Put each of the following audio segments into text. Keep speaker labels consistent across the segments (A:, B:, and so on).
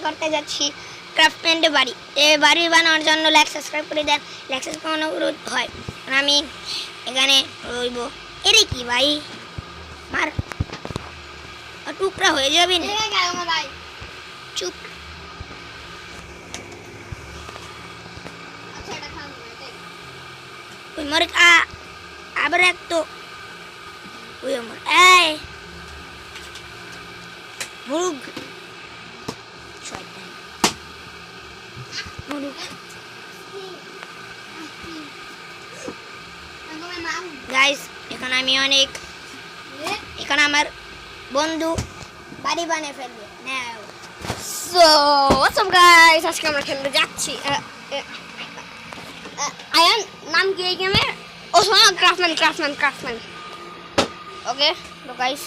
A: করতে যাচ্ছি ক্রাফটম্যানের বাড়ি। এই বাড়ি বানানোর জন্য লাইক সাবস্ক্রাইব করে দেন, লাইক সাবস্ক্রাইব অনুরোধ হয়। আমি এখানে রইব। এরে কি ভাই, মার টুকরা হয়ে যাবে না, চুপ। ওই মরে আবার এক তো ওই আমার এই মুরুগ শয়তান মুরুগ। গাইস এখন আমি অনেক, এখন আমার বন্ধু বাড়ি বানিয়ে ফেলবে।
B: সো হোয়াটস আপ গাইস, আজকে আমরা খেলতে যাচ্ছি। আয়ান নাম কি এই গেমের? ও হ্যাঁ, ক্রাফটম্যান। ওকে তো গাইস,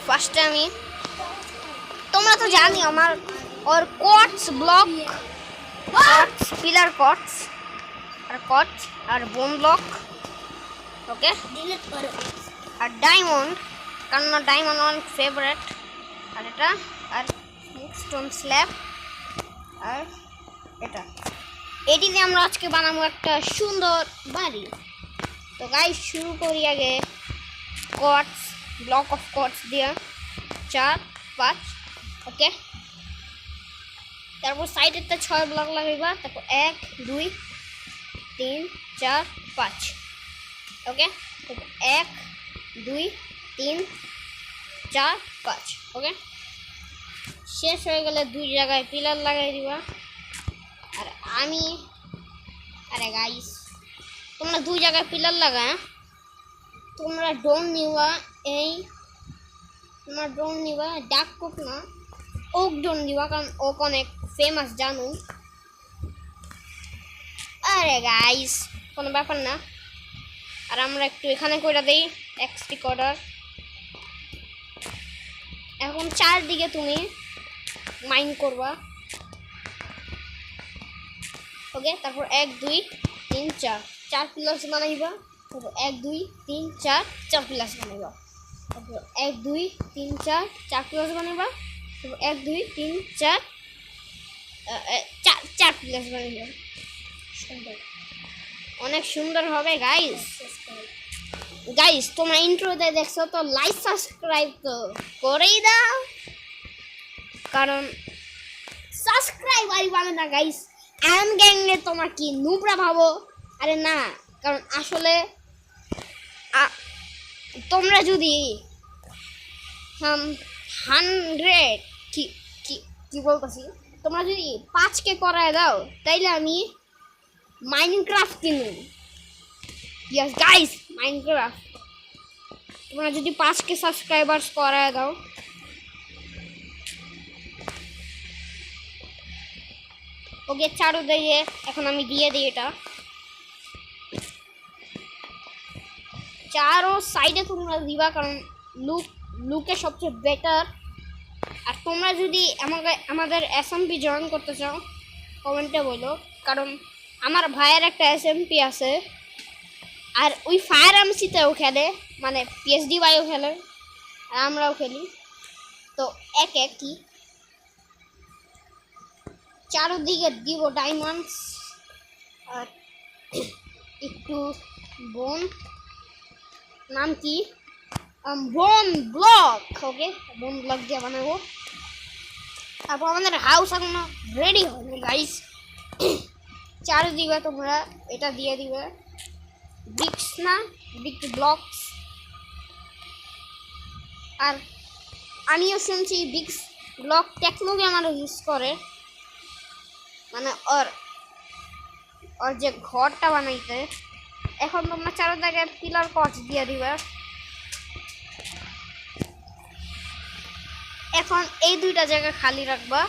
B: ফার্স্টে আমি, তোমরা তো জানি আমার ওর কোয়ার্টস ব্লক, পিলার কোয়ার্টস আর বোন ব্লক, ওকে, আর ডায়মন্ড, কারণ ডায়মন্ড আমার ফেভারিট, আর এটা, আর স্টোন স্ল্যাব, আর এটা, এটি দিয়ে আমরা আজকে বানাবো একটা সুন্দর বাড়ি। তো গাইস শুরু করি আগে কোয়ার্টস ব্লক অফ কোয়ার্টস দিয়ে 4, 5, ওকে। তারপর সাইডেরটা 6 ব্লক লাগাইবা, তারপর 1, 2, 3, 4, 5, ওকে। তারপর 1, 2, 3, 4, 5, ওকে। শেষ হয়ে গেলে 2 জায়গায় পিলার লাগাই দিবা। আর আমি, আরে গাইস তোমরা 2 জায়গায় পিলার লাগা, তোমরা ড্রোন নিবা, তোমরা ড্রোন নিবা, ডাক কোক না, ওক ড্রোন নিবা, কারণ ওক অনেক ফেমাস জানো। আরে গাইস কোনো ব্যাপার না। আর আমরা একটু এখানে করে দেই এক্সট্রিক অর্ডার। এখন 4 দিকে তুমি মাইন করবা, ওকে। তারপর 1, 2, 3, 4 পিলার্স বানাইবা। তারপর 1, 2, 3, 4 পিলার্স বানাইবা। তারপর 1, 2, 3, 4 পিলার্স বানাইবা। তারপর 1, 2, 3, 4 পিলার্স বানাইবা। অনেক সুন্দর হবে গাইস তোমরা ইন্ট্রোতে দেখছো তো, লাইক সাবস্ক্রাইব তো করেই দাও, কারণ সাবস্ক্রাইব আর পাবে না গাইস। আয়ন গ্যাংয়ে তোমার কি নুবরা ভাবো? আরে না, কারণ আসলে তোমরা যদি 100 কি বলতেছি, তোমরা যদি 5K করায় দাও তাইলে আমি মাইনক্রাফট কিনুন। ইয়েস গাইস, মাইনক্রাফট তোমরা যদি 5K সাবস্ক্রাইবার্স করায় দাও। ওকে চারো দিয়ে এখন আমি দিয়ে দিই এটা, চারো সাইডে তোমরা দিবা, কারণ লুকে সবচেয়ে বেটার। আর তোমরা যদি আমাদের এসএমপি জয়েন করতে চাও কমেন্টে বলো, কারণ আমার ভাইয়ের একটা এসএমপি আছে, আর ওই ফায়ার এমসিতেও খেলে, মানে পিএসডি বাইও খেলে, আর আমরাও খেলি। তো একই চারদিকে দিব ডায়মন্ডস, আর একটু বোন, নাম কি, বোন ব্লক, ওকে, বোন ব্লক দিয়ে বানাবো। তারপর আমাদের হাউস এখনো রেডি হয়নি গাইস। চারদিকে তোমরা এটা দিয়ে দিবে, ব্রিক্স না, ব্রিক ব্লকস। আর আমিও শুনছি ব্রিক্স ব্লক টেকনোলজি আমারও ইউজ করে, মানে ওর যে ঘরটা বানাইতে। এখন তোমরা চারো জায়গায় পিলার কচ দিয়ে দিবা। এখন এই 2টা জায়গা খালি রাখবা,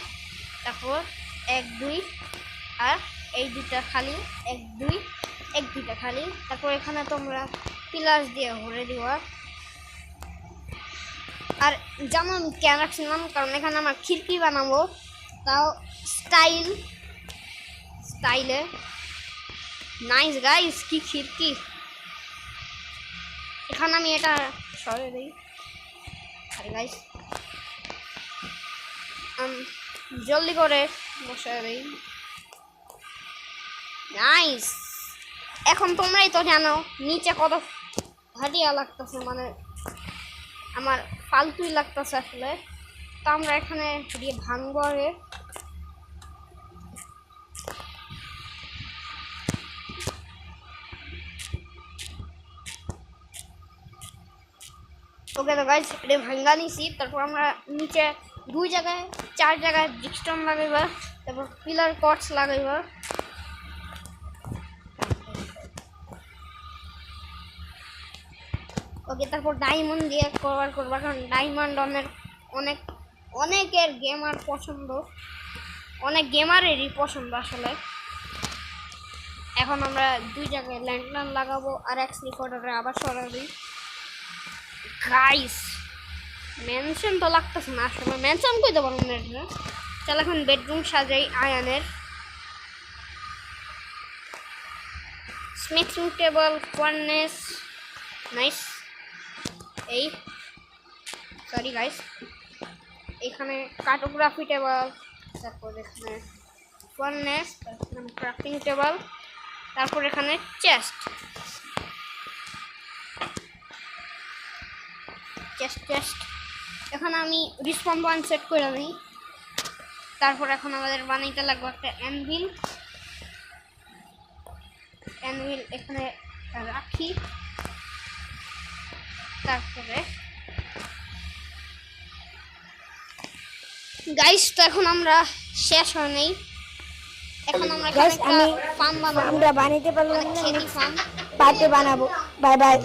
B: তারপর 1, 2 আর এই 2টা খালি, 1, 2, 2টা খালি। তারপর এখানে তোমরা পিলার দিয়ে ভরে দিবা। আর যেমন কেন রাখছিলাম, কারণ এখানে আমার খিড়কি বানাবো, তাও স্টাইলে। নাইস গাইস, কি খিড়কি। এখানে আমি এটা সরে দিই। আরে গাইস জলদি করে বসায় দিই। নাইস। এখন তোমরাই তো জানো নিচে কত ঘাটিয়া লাগতেছে, মানে আমার ফালতুই লাগতেছে আসলে। তো আমরা এখানে দিয়ে ভাঙবো আগে। ওকে তো গাইস এটা ভাঙ্গা নিছি। তারপর আমরা নিচে 2 জায়গায় 4 জায়গায় ব্রিকস্টোন লাগাইবা, তারপর পিলার কটস লাগাইবা। ওকে তারপর ডায়মন্ড দিয়ে কভার করবা, কারণ ডায়মন্ড অনেক অনেকের গেমার পছন্দ, অনেক গেমারেরই পছন্দ আসলে। এখন আমরা 2 জায়গায় ল্যান্ডলাইন লাগাবো আর এক্স রেকর্ডারে আবার সরাবি। গাইস মেনশন তো লাগতেছে না আসলে, মেনশন কই দেবো না। চল এখন বেডরুম সাজাই আয়ানের। Smithing table, furnace, nice. এই সরি গাইস, এখানে কার্টোগ্রাফি টেবল, তারপর এখানে ফার্নেস, তারপর ক্রাফটিং টেবল, তারপর এখানে চেস্ট। এখন আমি রিসপন্ড পয়েন্ট সেট করে নিই। তারপর এখন আমাদের বানাইতে লাগবে একটা অ্যানভিল এখানে রাখি। তারপরে গাইস তো এখন আমরা শেষ হয় নাই, এখন আমরা এখানে একটা ফার্ম বানাবো।
A: আমরা বানাইতে পারলাম না,
B: খেতি ফার্ম
A: পাতে বানাবো। Bye bye.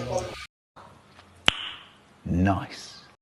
C: Nice.